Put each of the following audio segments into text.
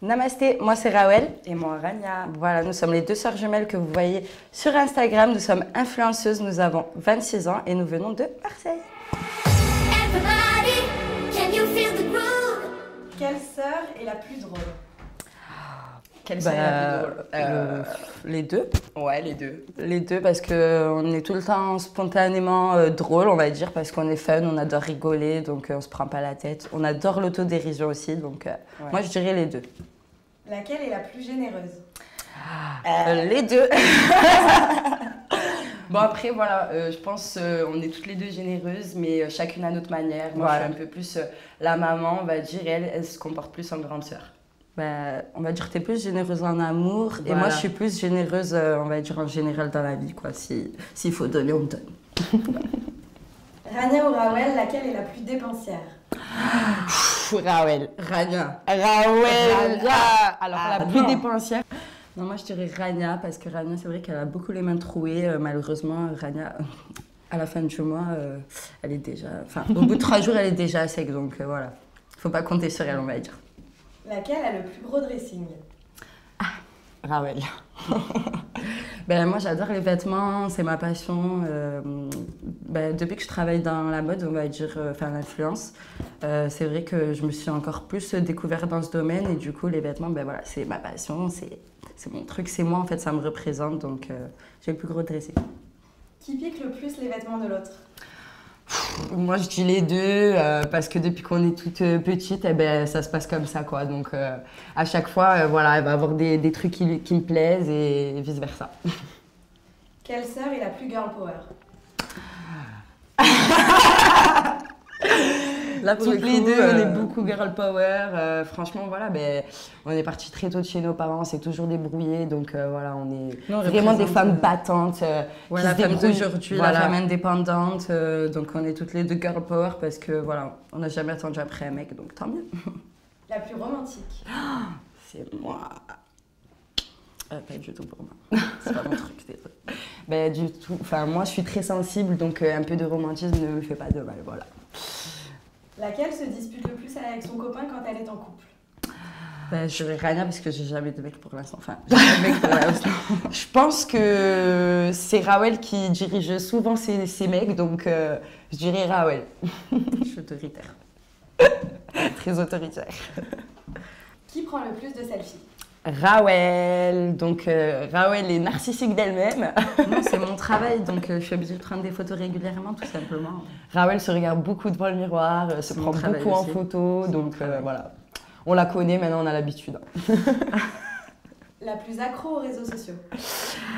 Namasté, moi c'est Rawel. Et moi, Rania. Voilà, nous sommes les deux sœurs jumelles que vous voyez sur Instagram. Nous sommes influenceuses, nous avons 26 ans et nous venons de Marseille. Quelle sœur est la plus drôle? Quelle sœur est la plus drôle? Les deux. Ouais, les deux. Les deux parce qu'on est tout le temps spontanément drôle, on va dire, parce qu'on est fun, on adore rigoler, donc on se prend pas la tête. On adore l'autodérision aussi, donc moi je dirais les deux. Laquelle est la plus généreuse? Les deux. Bon après voilà, je pense on est toutes les deux généreuses, mais chacune à notre manière. Moi je suis un peu plus la maman, on va dire, elle se comporte plus en grande sœur. On va dire que tu es plus généreuse en amour et moi je suis plus généreuse, on va dire en général dans la vie, quoi. S'il faut donner, on donne. Rania ou Rawel, laquelle est la plus dépensière? Rawel. Rania. Rawel. Alors la plus dépensière. Non, moi je dirais Rania parce que Rania, c'est vrai qu'elle a beaucoup les mains trouées. Malheureusement, Rania, à la fin du mois, elle est déjà. Enfin, au bout de 3 jours, elle est déjà à sec. Donc voilà, faut pas compter sur elle, on va dire. Laquelle a le plus gros dressing? Rawel. Moi j'adore les vêtements, c'est ma passion. Depuis que je travaille dans la mode, on va dire, l'influence, c'est vrai que je me suis encore plus découverte dans ce domaine et du coup les vêtements, voilà, c'est ma passion, c'est mon truc, c'est moi en fait, ça me représente, donc j'ai le plus gros dressing. Qui pique le plus les vêtements de l'autre? Moi je dis les deux parce que depuis qu'on est toute petite, ça se passe comme ça, quoi. Donc à chaque fois, voilà, elle va avoir des trucs qui me plaisent et vice versa. Quelle sœur est la plus girl power? Là, pour toutes les deux, on est beaucoup girl power. Franchement, voilà, on est parti très tôt de chez nos parents, c'est toujours débrouillé. Donc voilà, on est vraiment des femmes battantes. La femme d'aujourd'hui, la femme indépendante. Donc on est toutes les deux girl power parce que voilà, on n'a jamais attendu après un mec, donc tant mieux. La plus romantique? C'est moi. Pas du tout pour moi. C'est pas mon truc, désolé. Du tout. Enfin, moi, je suis très sensible, donc un peu de romantisme ne me fait pas de mal, voilà. Laquelle se dispute le plus avec son copain quand elle est en couple? Je dirais Rania parce que j'ai jamais de mec pour l'instant. Enfin, j'ai jamais de mec pour l'instant. Je pense que c'est Rawel qui dirige souvent ses mecs, donc je dirais Rawel. Je suis autoritaire. Très autoritaire. Qui prend le plus de selfies? Rawel, donc Rawel est narcissique d'elle-même. Non, c'est mon travail, donc je suis obligée de prendre des photos régulièrement, tout simplement. Rawel se regarde beaucoup devant le miroir, se prend beaucoup en photo, donc voilà. On la connaît, maintenant on a l'habitude. La plus accro aux réseaux sociaux?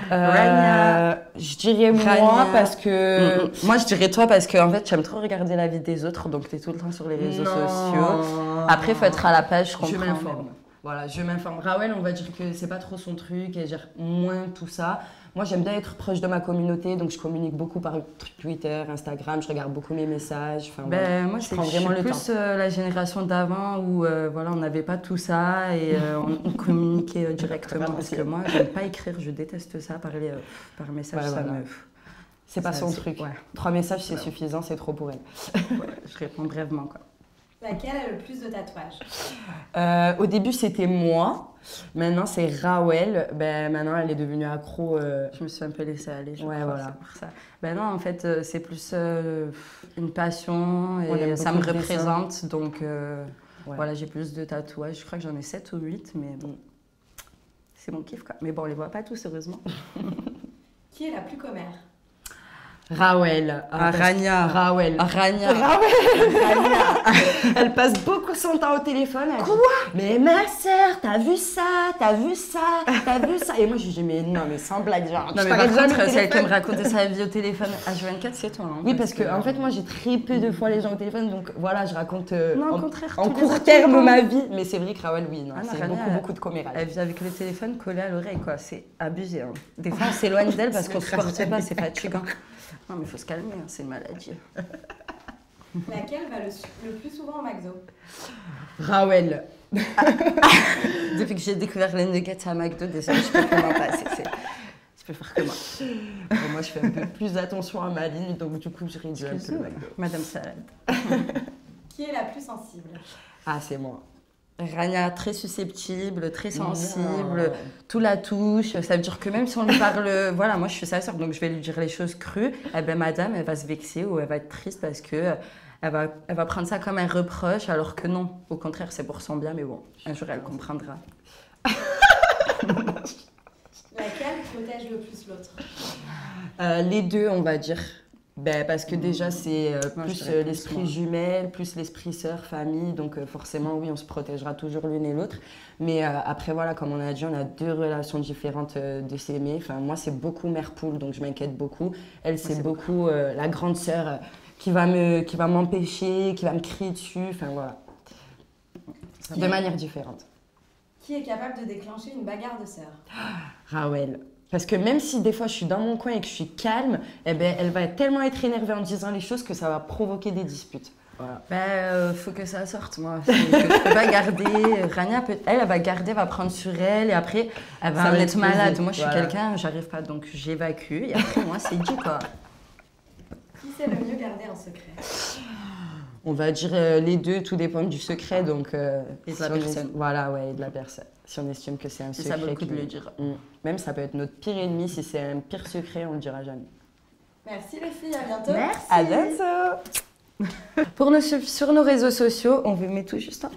Rania. Je dirais moi parce que... Moi je dirais toi parce que en fait j'aime trop regarder la vie des autres, donc tu es tout le temps sur les réseaux sociaux. Après il faut être à la page, je comprends. Je m'informe. Voilà, je m'informe. Rawel, on va dire que c'est pas trop son truc, elle gère moins tout ça. Moi, j'aime bien être proche de ma communauté, donc je communique beaucoup par Twitter, Instagram, je regarde beaucoup mes messages. Enfin, moi, je suis plus la génération d'avant où voilà, on n'avait pas tout ça et on communiquait directement. Parce que moi, j'aime pas écrire, je déteste ça, parler par message. C'est pas son truc. 3 messages, c'est suffisant, c'est trop pour elle. Je réponds brièvement, quoi. Laquelle a le plus de tatouages? Au début, c'était moi. Maintenant, c'est Rawel. Maintenant, elle est devenue accro. Je me suis un peu laissée aller. Voilà. Ça. Non, en fait, c'est plus une passion et ça me représente. Donc, voilà, j'ai plus de tatouages. Je crois que j'en ai 7 ou 8, mais bon, c'est mon kiff, quoi. Mais bon, on les voit pas tous, heureusement. Qui est la plus commère? Rawel. Rania. Rawel. Rania. Elle passe beaucoup son temps au téléphone. Quoi? Mais ma sœur, t'as vu ça? T'as vu ça? T'as vu ça? Et moi, je lui dis, mais non, mais sans blague, genre. Non, mais par contre, si elle peut me raconter sa vie au téléphone H24, c'est toi. Hein, oui, parce que en fait, moi, j'ai très peu de fois les gens au téléphone, donc voilà, je raconte en court terme ma vie. Mais c'est vrai que Rawel, oui, non, c'est beaucoup de commérage. Elle vit avec le téléphone collé à l'oreille, quoi. C'est abusé. Hein. Des fois, on s'éloigne d'elle parce qu'on ne supporte pas, c'est fatigant. Non, mais il faut se calmer, hein, c'est une maladie. Laquelle va le plus souvent au McDo? Rawel. Depuis que j'ai découvert les nuggets à McDo, désolé, je peux plus m'en passer. Je peux faire comment? Moi, je fais un peu plus attention à ma ligne, donc du coup, je réduis un peu le McDo. Madame Salade. Qui est la plus sensible? Ah, c'est moi. Rania, très susceptible, très sensible, Non. tout la touche. Ça veut dire que même si on lui parle, voilà, moi je suis sa sœur, donc je vais lui dire les choses crues, eh ben madame, elle va se vexer ou elle va être triste parce que elle va prendre ça comme un reproche, alors que non. Au contraire, c'est pour son bien, mais bon, un jour elle comprendra. Laquelle protège le plus l'autre? Les deux, on va dire. Ben, parce que déjà, c'est Moi, je plus dirais plus, l'esprit moi. jumelle, plus l'esprit sœur, famille. Donc forcément, oui, on se protégera toujours l'une et l'autre. Mais après, voilà, comme on a dit, on a deux relations différentes de s'aimer. Enfin, moi, c'est beaucoup mère poule, donc je m'inquiète beaucoup. Elle, c'est c'est beaucoup la grande sœur qui va m'empêcher, qui va me crier dessus. Enfin, voilà. De manière différente. Qui est capable de déclencher une bagarre de sœurs? Rawel. Parce que même si des fois je suis dans mon coin et que je suis calme, eh ben, elle va tellement être énervée en disant les choses que ça va provoquer des disputes. Voilà. Ben, faut que ça sorte, moi. Je peux pas garder. Rania, elle va garder, va prendre sur elle et après, elle va Ça en va être exploser. malade. Moi, je suis Voilà. quelqu'un, j'arrive pas, donc j'évacue et après, moi, c'est dit quoi. Qui sait le mieux garder un secret? On va dire les deux, tout dépend du secret. Donc, Et de la si on personne. voilà, ouais, et de la personne. Si on estime que c'est un Et secret. ça vaut le coup de qui- le dire. Même ça peut être notre pire ennemi. Si c'est un pire secret, on le dira jamais. Merci les filles, à bientôt. Merci. À bientôt. Pour nous suivre sur nos réseaux sociaux, on vous met tout juste en